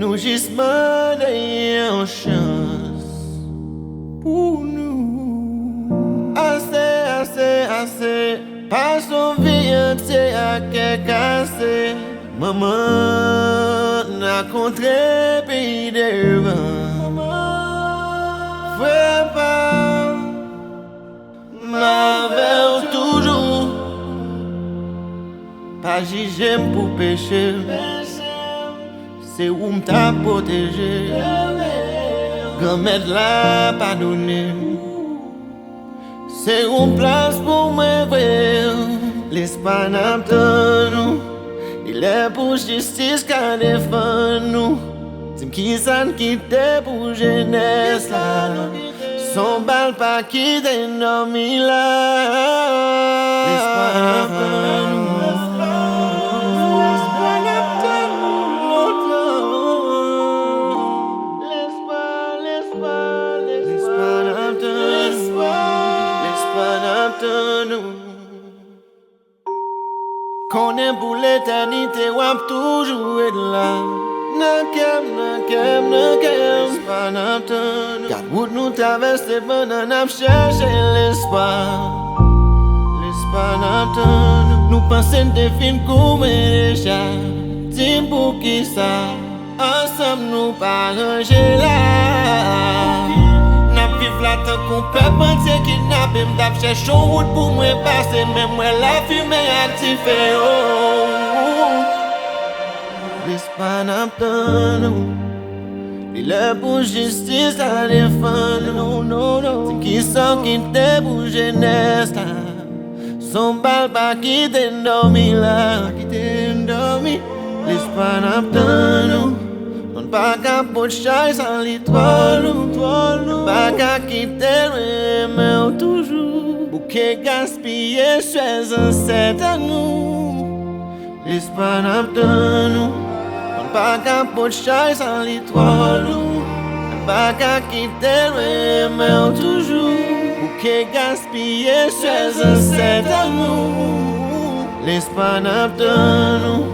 nous juste demander une chance pour nous. Assez, pas son vie entière à quelque cassé. Maman n'a contré pays devant. Frère pas, ma veille toujours. Pas j'aime pour pécher. C'est où m't'a protégé. Grand-mère l'a pardonné. C'est une place pour moi vrai. L'espace n'attend nous. Il est pour justice qu'à défendre nous. C'est qui ça qui t'est pour jeunesse là. Son balle pas qui t'est dormi là. L'espace n'attend nous. Qu'on est pour l'éternité, wap toujours être là. N'akem, pas n'attendre. Car route nous traverse pendant n'a cherché l'espoir. L'espoir n'attendre. Nous pensons des films comme déjà. Dis pour qui ça? Ensemble nous pas ranger là. La tant qu'on peut penser kidnapper m'dap cherche une route pour moi passer. Mais moi la fumée activée. Laisse pas n'attendre nous. Il est pour justice à défendre. Non. C'est qui sont qui t'est pour jeunesse là. Son balle pas qui t'est dormi là. Laisse pas n'attendre nous. Pas qu'à pot de chai sans l'étoile. Pas qu'à quitter le mais toujours. Bouquet gaspillé, suis ancêtre à nous. Laisse pas n'attendre nous. Pas qu'à pot de chai sans l'étoile. Pas qu'à quitter le mais toujours. Bouquet gaspillé, suis ancêtre à nous. Laisse pas n'attendre nous.